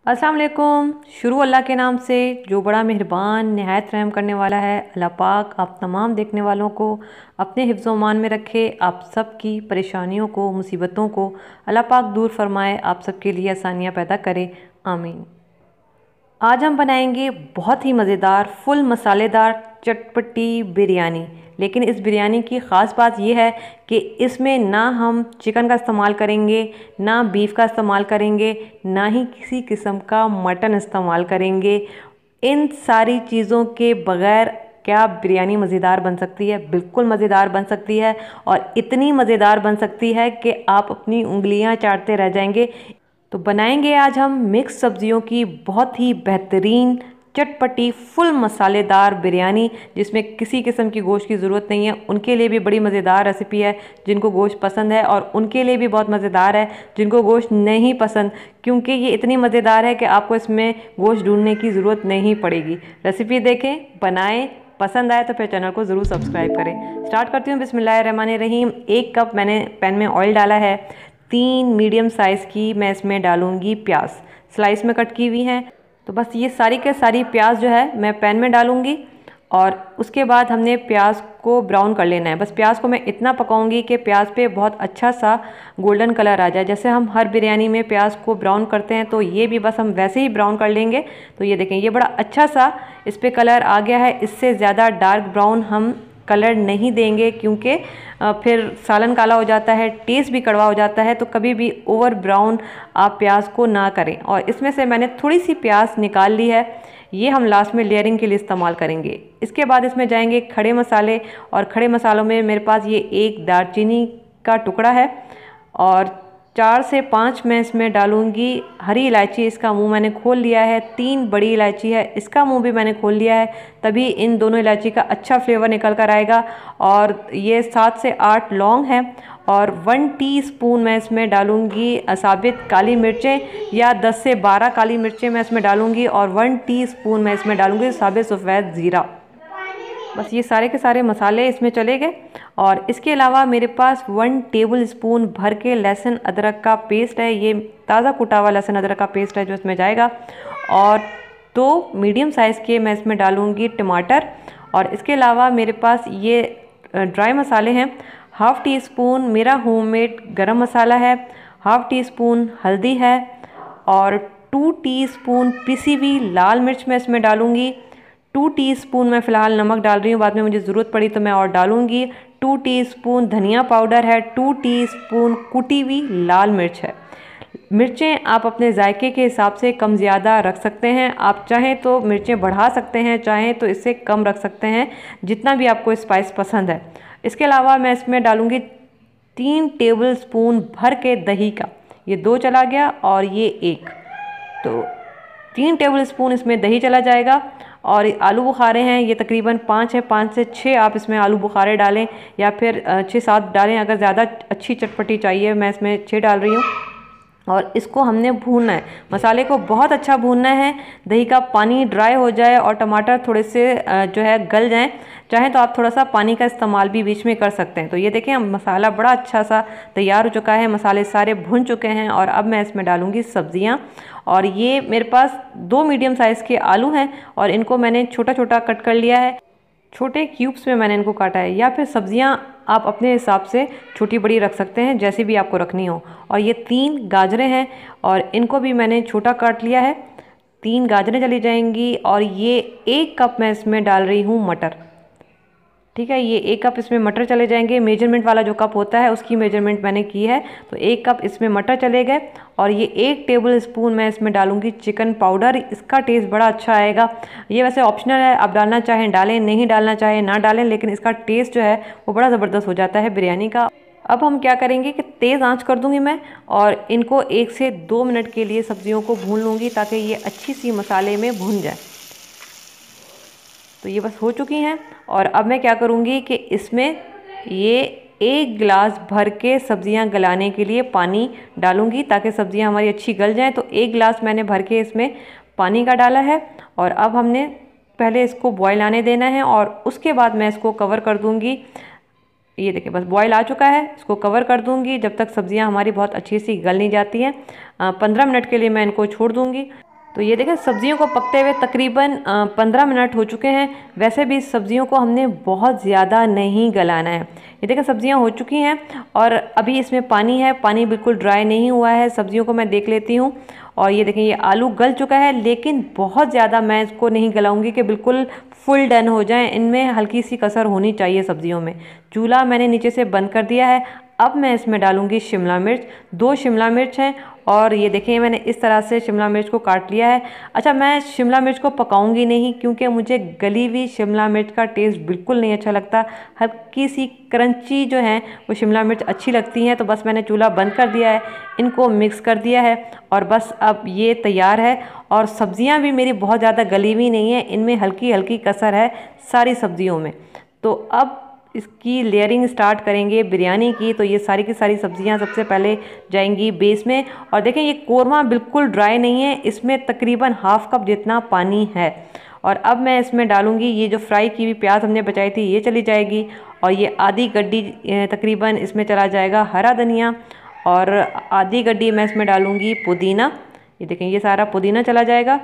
अस्सलाम वालेकुम। शुरू अल्लाह के नाम से जो बड़ा मेहरबान नहायत रहम करने वाला है। अल्लाह पाक आप तमाम देखने वालों को अपने हिफ्ज़ व मान में रखे, आप सब की परेशानियों को, मुसीबतों को अल्लाह पाक दूर फरमाए, आप सब के लिए आसानियाँ पैदा करे, आमीन। आज हम बनाएंगे बहुत ही मज़ेदार फुल मसालेदार चटपटी बिरयानी। लेकिन इस बिरयानी की ख़ास बात यह है कि इसमें ना हम चिकन का इस्तेमाल करेंगे, ना बीफ का इस्तेमाल करेंगे, ना ही किसी किस्म का मटन इस्तेमाल करेंगे। इन सारी चीज़ों के बग़ैर क्या बिरयानी मज़ेदार बन सकती है? बिल्कुल मज़ेदार बन सकती है, और इतनी मज़ेदार बन सकती है कि आप अपनी उंगलियां चाटते रह जाएंगे। तो बनाएंगे आज हम मिक्स सब्जियों की बहुत ही बेहतरीन चटपटी फुल मसालेदार बिरयानी, जिसमें किसी किस्म की गोश्त की ज़रूरत नहीं है। उनके लिए भी बड़ी मज़ेदार रेसिपी है जिनको गोश्त पसंद है, और उनके लिए भी बहुत मज़ेदार है जिनको गोश्त नहीं पसंद, क्योंकि ये इतनी मज़ेदार है कि आपको इसमें गोश्त ढूंढने की ज़रूरत नहीं पड़ेगी। रेसिपी देखें, बनाएं, पसंद आए तो फिर चैनल को ज़रूर सब्सक्राइब करें। स्टार्ट करती हूँ। बिस्मिल्लाहिर्रहमानिर्रहीम। 1 कप मैंने पैन में ऑयल डाला है। 3 मीडियम साइज़ की मैं इसमें डालूंगी प्याज, स्लाइस में कट की हुई हैं। तो बस ये सारी के सारी प्याज जो है मैं पैन में डालूंगी, और उसके बाद हमने प्याज को ब्राउन कर लेना है। बस प्याज को मैं इतना पकाऊंगी कि प्याज पे बहुत अच्छा सा गोल्डन कलर आ जाए। जैसे हम हर बिरयानी में प्याज को ब्राउन करते हैं, तो ये भी बस हम वैसे ही ब्राउन कर लेंगे। तो ये देखें, ये बड़ा अच्छा सा इस पर कलर आ गया है। इससे ज़्यादा डार्क ब्राउन हम कलर नहीं देंगे, क्योंकि फिर सालन काला हो जाता है, टेस्ट भी कड़वा हो जाता है। तो कभी भी ओवर ब्राउन आप प्याज को ना करें। और इसमें से मैंने थोड़ी सी प्याज निकाल ली है, ये हम लास्ट में लेयरिंग के लिए इस्तेमाल करेंगे। इसके बाद इसमें जाएंगे खड़े मसाले, और खड़े मसालों में मेरे पास ये 1 दालचीनी का टुकड़ा है, और 4 से 5 मैं इसमें डालूंगी हरी इलायची। इसका मुंह मैंने खोल लिया है। 3 बड़ी इलायची है, इसका मुंह भी मैंने खोल लिया है, तभी इन दोनों इलायची का अच्छा फ्लेवर निकल कर आएगा। और ये 7 से 8 लौंग है, और 1 टीस्पून मैं इसमें डालूंगी साबित काली मिर्चें, या 10 से 12 काली मिर्चें मैं इसमें डालूंगी, और 1 टीस्पून मैं इसमें डालूंगी साबित सफ़ेद ज़ीरा। बस ये सारे के सारे मसाले इसमें चले गए। और इसके अलावा मेरे पास 1 टेबल स्पून भर के लहसुन अदरक का पेस्ट है। ये ताज़ा कुटा हुआ लहसुन अदरक का पेस्ट है जो इसमें जाएगा। और 2 मीडियम साइज़ के मैं इसमें डालूंगी टमाटर। और इसके अलावा मेरे पास ये ड्राई मसाले हैं। 1/2 टीस्पून मेरा होममेड गरम मसाला है, 1/2 टीस्पून हल्दी है, और 2 टीस्पून पिसी हुई लाल मिर्च मैं इसमें डालूंगी। 2 टीस्पून मैं फ़िलहाल नमक डाल रही हूँ, बाद में मुझे ज़रूरत पड़ी तो मैं और डालूंगी। 2 टीस्पून धनिया पाउडर है, 2 टीस्पून कुटी हुई लाल मिर्च है। मिर्चें आप अपने जायके के हिसाब से कम ज़्यादा रख सकते हैं। आप चाहें तो मिर्चें बढ़ा सकते हैं, चाहें तो इससे कम रख सकते हैं, जितना भी आपको स्पाइस पसंद है। इसके अलावा मैं इसमें डालूंगी 3 टेबल स्पून भर के दही का। ये 2 चला गया और ये 1, तो 3 टेबल स्पून इसमें दही चला जाएगा। और आलू बुखारे हैं, ये तकरीबन 5 है, 5 से 6 आप इसमें आलू बुखारे डालें, या फिर 6-7 डालें। अगर ज़्यादा अच्छी चटपटी चाहिए, मैं इसमें 6 डाल रही हूँ। और इसको हमने भूनना है, मसाले को बहुत अच्छा भूनना है। दही का पानी ड्राई हो जाए और टमाटर थोड़े से जो है गल जाएं। चाहें तो आप थोड़ा सा पानी का इस्तेमाल भी बीच में कर सकते हैं। तो ये देखें, मसाला बड़ा अच्छा सा तैयार हो चुका है, मसाले सारे भुन चुके हैं। और अब मैं इसमें डालूंगी सब्जियां। और ये मेरे पास 2 मीडियम साइज़ के आलू हैं, और इनको मैंने छोटा छोटा कट कर लिया है। छोटे क्यूब्स में मैंने इनको काटा है, या फिर सब्जियां आप अपने हिसाब से छोटी बड़ी रख सकते हैं, जैसी भी आपको रखनी हो। और ये 3 गाजरें हैं, और इनको भी मैंने छोटा काट लिया है। 3 गाजरें चली जाएंगी। और ये 1 कप मैं इसमें डाल रही हूँ मटर। ठीक है, ये 1 कप इसमें मटर चले जाएंगे। मेजरमेंट वाला जो कप होता है उसकी मेजरमेंट मैंने की है, तो 1 कप इसमें मटर चले गए। और ये 1 टेबल स्पून मैं इसमें डालूंगी चिकन पाउडर, इसका टेस्ट बड़ा अच्छा आएगा। ये वैसे ऑप्शनल है, आप डालना चाहें डालें, नहीं डालना चाहें ना डालें, लेकिन इसका टेस्ट जो है वो बड़ा ज़बरदस्त हो जाता है बिरयानी का। अब हम क्या करेंगे कि तेज़ आंच कर दूंगी मैं, और इनको 1 से 2 मिनट के लिए सब्जियों को भून लूँगी, ताकि ये अच्छी सी मसाले में भून जाए। तो ये बस हो चुकी हैं। और अब मैं क्या करूँगी कि इसमें ये 1 गिलास भर के सब्जियां गलाने के लिए पानी डालूँगी, ताकि सब्जियां हमारी अच्छी गल जाएं। तो 1 गिलास मैंने भर के इसमें पानी का डाला है। और अब हमने पहले इसको बॉयल आने देना है, और उसके बाद मैं इसको कवर कर दूँगी। ये देखिए, बस बॉयल आ चुका है, इसको कवर कर दूँगी जब तक सब्जियां हमारी बहुत अच्छी सी गल नहीं जाती हैं। 15 मिनट के लिए मैं इनको छोड़ दूँगी। तो ये देखें सब्जियों को पकते हुए तकरीबन 15 मिनट हो चुके हैं। वैसे भी सब्जियों को हमने बहुत ज़्यादा नहीं गलाना है। ये देखें सब्जियां हो चुकी हैं और अभी इसमें पानी है, पानी बिल्कुल ड्राई नहीं हुआ है। सब्जियों को मैं देख लेती हूँ और ये देखें ये आलू गल चुका है, लेकिन बहुत ज़्यादा मैं इसको नहीं गलाऊंगी कि बिल्कुल फुल डन हो जाए। इनमें हल्की सी कसर होनी चाहिए सब्जियों में। चूल्हा मैंने नीचे से बंद कर दिया है। अब मैं इसमें डालूंगी शिमला मिर्च। 2 शिमला मिर्च हैं और ये देखें मैंने इस तरह से शिमला मिर्च को काट लिया है। अच्छा, मैं शिमला मिर्च को पकाऊंगी नहीं क्योंकि मुझे गली हुई शिमला मिर्च का टेस्ट बिल्कुल नहीं अच्छा लगता। हल्की सी क्रंची जो है वो शिमला मिर्च अच्छी लगती हैं। तो बस मैंने चूल्हा बंद कर दिया है, इनको मिक्स कर दिया है और बस अब ये तैयार है। और सब्जियां भी मेरी बहुत ज़्यादा गली हुई नहीं है, इनमें हल्की हल्की कसर है सारी सब्जियों में। तो अब इसकी लेयरिंग स्टार्ट करेंगे बिरयानी की। तो ये सारी की सारी सब्जियां सबसे पहले जाएंगी बेस में। और देखें ये कोरमा बिल्कुल ड्राई नहीं है, इसमें तकरीबन हाफ कप जितना पानी है। और अब मैं इसमें डालूंगी ये जो फ्राई की हुई प्याज हमने बचाई थी, ये चली जाएगी। और ये आधी गड्डी तकरीबन इसमें चला जाएगा हरा धनिया और आधी गड्डी मैं इसमें डालूंगी पुदीना। ये देखें ये सारा पुदीना चला जाएगा।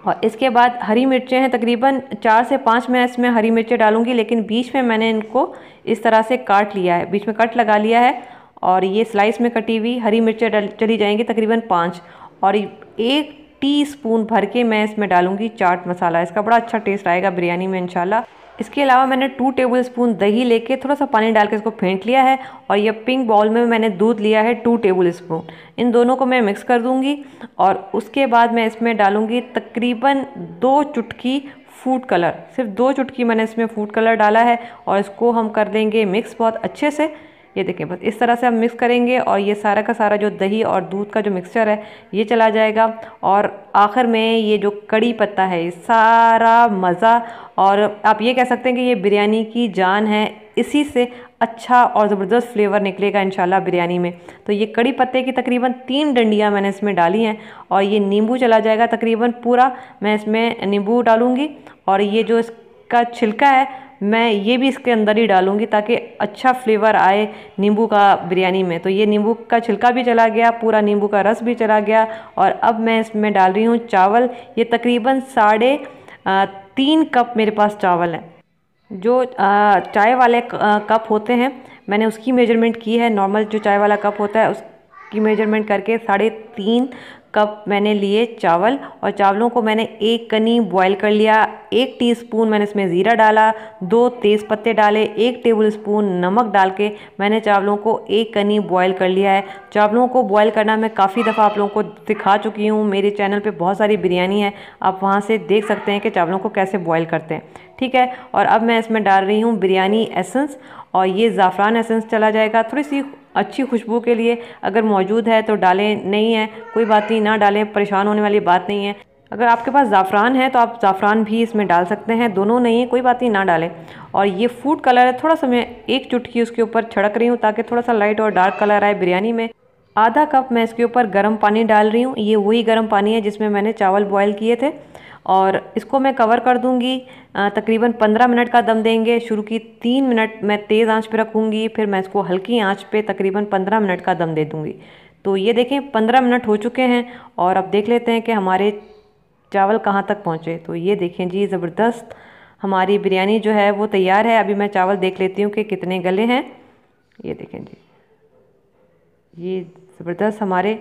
और इसके बाद हरी मिर्चें हैं, तकरीबन 4 से 5 मैं इसमें हरी मिर्चें डालूंगी, लेकिन बीच में मैंने इनको इस तरह से काट लिया है, बीच में कट लगा लिया है। और ये स्लाइस में कटी हुई हरी मिर्चें चली जाएंगी तकरीबन 5। और 1 टीस्पून भर के मैं इसमें डालूंगी चाट मसाला। इसका बड़ा अच्छा टेस्ट आएगा बिरयानी में इंशाल्लाह। इसके अलावा मैंने 2 टेबलस्पून दही लेके थोड़ा सा पानी डाल के इसको फेंट लिया है। और ये पिंक बाउल में मैंने दूध लिया है 2 टेबलस्पून। इन दोनों को मैं मिक्स कर दूंगी और उसके बाद मैं इसमें डालूंगी तकरीबन 2 चुटकी फूड कलर। सिर्फ 2 चुटकी मैंने इसमें फूड कलर डाला है और इसको हम कर देंगे मिक्स बहुत अच्छे से। ये देखें बस इस तरह से हम मिक्स करेंगे और ये सारा का सारा जो दही और दूध का जो मिक्सचर है ये चला जाएगा। और आखिर में ये जो कड़ी पत्ता है, ये सारा मज़ा, और आप ये कह सकते हैं कि ये बिरयानी की जान है। इसी से अच्छा और ज़बरदस्त फ्लेवर निकलेगा इंशाल्लाह बिरयानी में। तो ये कड़ी पत्ते की तकरीबन 3 डंडियाँ मैंने इसमें डाली हैं और ये नींबू चला जाएगा तकरीबन पूरा। मैं इसमें नींबू डालूँगी और ये जो इसका छिलका है मैं ये भी इसके अंदर ही डालूंगी ताकि अच्छा फ्लेवर आए नींबू का बिरयानी में। तो ये नींबू का छिलका भी चला गया, पूरा नींबू का रस भी चला गया। और अब मैं इसमें डाल रही हूँ चावल। ये तकरीबन 3.5 कप मेरे पास चावल है। जो चाय वाले कप होते हैं मैंने उसकी मेजरमेंट की है। नॉर्मल जो चाय वाला कप होता है उसकी मेजरमेंट करके 3.5 कप मैंने लिए चावल। और चावलों को मैंने 1 कनी बॉईल कर लिया। 1 टीस्पून मैंने इसमें ज़ीरा डाला, 2 तेज़ पत्ते डाले, 1 टेबलस्पून नमक डाल के मैंने चावलों को 1 कनी बॉईल कर लिया है। चावलों को बॉईल करना मैं काफ़ी दफ़ा आप लोगों को दिखा चुकी हूँ। मेरे चैनल पे बहुत सारी बिरयानी है, आप वहाँ से देख सकते हैं कि चावलों को कैसे बॉईल करते हैं। ठीक है, और अब मैं इसमें डाल रही हूँ बिरयानी एसेंस और ये ज़ाफ़रान एसेंस चला जाएगा थोड़ी सी अच्छी खुशबू के लिए। अगर मौजूद है तो डालें, नहीं है कोई बात नहीं, ना डालें, परेशान होने वाली बात नहीं है। अगर आपके पास ज़ाफ़रान है तो आप ज़ाफ़रान भी इसमें डाल सकते हैं, दोनों नहीं है कोई बात नहीं, ना डालें। और ये फूड कलर है, थोड़ा सा मैं 1 चुटकी उसके ऊपर छिड़क रही हूँ ताकि थोड़ा सा लाइट और डार्क कलर आए बिरयानी में। आधा कप मैं इसके ऊपर गर्म पानी डाल रही हूँ। ये वही गर्म पानी है जिसमें मैंने चावल बॉयल किए थे। और इसको मैं कवर कर दूंगी, तकरीबन 15 मिनट का दम देंगे। शुरू की 3 मिनट मैं तेज़ आंच पे रखूँगी, फिर मैं इसको हल्की आंच पे तकरीबन 15 मिनट का दम दे दूँगी। तो ये देखें 15 मिनट हो चुके हैं और अब देख लेते हैं कि हमारे चावल कहाँ तक पहुँचे। तो ये देखें जी, ज़बरदस्त हमारी बिरयानी जो है वो तैयार है। अभी मैं चावल देख लेती हूँ कि कितने गले हैं। ये देखें जी, ये ज़बरदस्त हमारे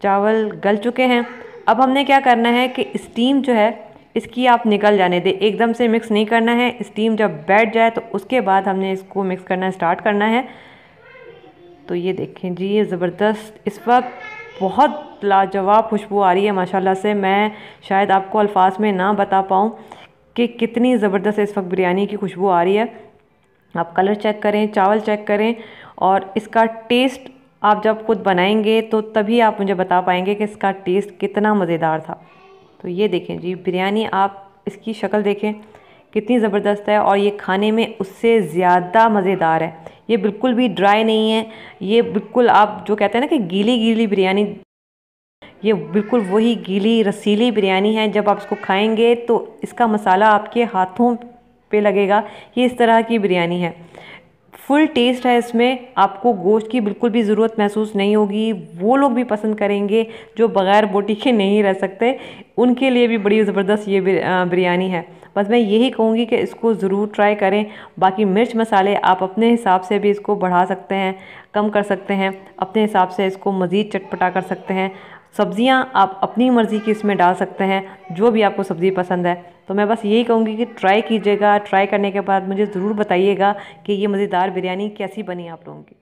चावल गल चुके हैं। अब हमने क्या करना है कि स्टीम जो है इसकी आप निकल जाने दें, एकदम से मिक्स नहीं करना है। स्टीम जब बैठ जाए तो उसके बाद हमने इसको मिक्स करना स्टार्ट करना है। तो ये देखें जी, ये ज़बरदस्त इस वक्त बहुत लाजवाब खुशबू आ रही है माशाल्लाह से। मैं शायद आपको अल्फाज में ना बता पाऊँ कि कितनी ज़बरदस्त इस वक्त बिरयानी की खुशबू आ रही है। आप कलर चेक करें, चावल चेक करें और इसका टेस्ट आप जब खुद बनाएंगे तो तभी आप मुझे बता पाएंगे कि इसका टेस्ट कितना मज़ेदार था। तो ये देखें जी बिरयानी, आप इसकी शक्ल देखें कितनी ज़बरदस्त है और ये खाने में उससे ज़्यादा मज़ेदार है। ये बिल्कुल भी ड्राई नहीं है, ये बिल्कुल आप जो कहते हैं ना कि गीली गीली बिरयानी, ये बिल्कुल वही गीली रसीली बिरयानी है। जब आप इसको खाएंगे तो इसका मसाला आपके हाथों पे लगेगा। ये इस तरह की बिरयानी है। फुल टेस्ट है इसमें, आपको गोश्त की बिल्कुल भी ज़रूरत महसूस नहीं होगी। वो लोग भी पसंद करेंगे जो बग़ैर बोटी के नहीं रह सकते, उनके लिए भी बड़ी ज़बरदस्त ये बिरयानी है। बस मैं यही कहूँगी कि इसको ज़रूर ट्राई करें। बाकी मिर्च मसाले आप अपने हिसाब से भी इसको बढ़ा सकते हैं, कम कर सकते हैं, अपने हिसाब से इसको मज़ीद चटपटा कर सकते हैं। सब्जियां आप अपनी मर्ज़ी की इसमें डाल सकते हैं, जो भी आपको सब्ज़ी पसंद है। तो मैं बस यही कहूँगी कि ट्राई कीजिएगा। ट्राई करने के बाद मुझे ज़रूर बताइएगा कि ये मज़ेदार बिरयानी कैसी बनी आप लोगों की।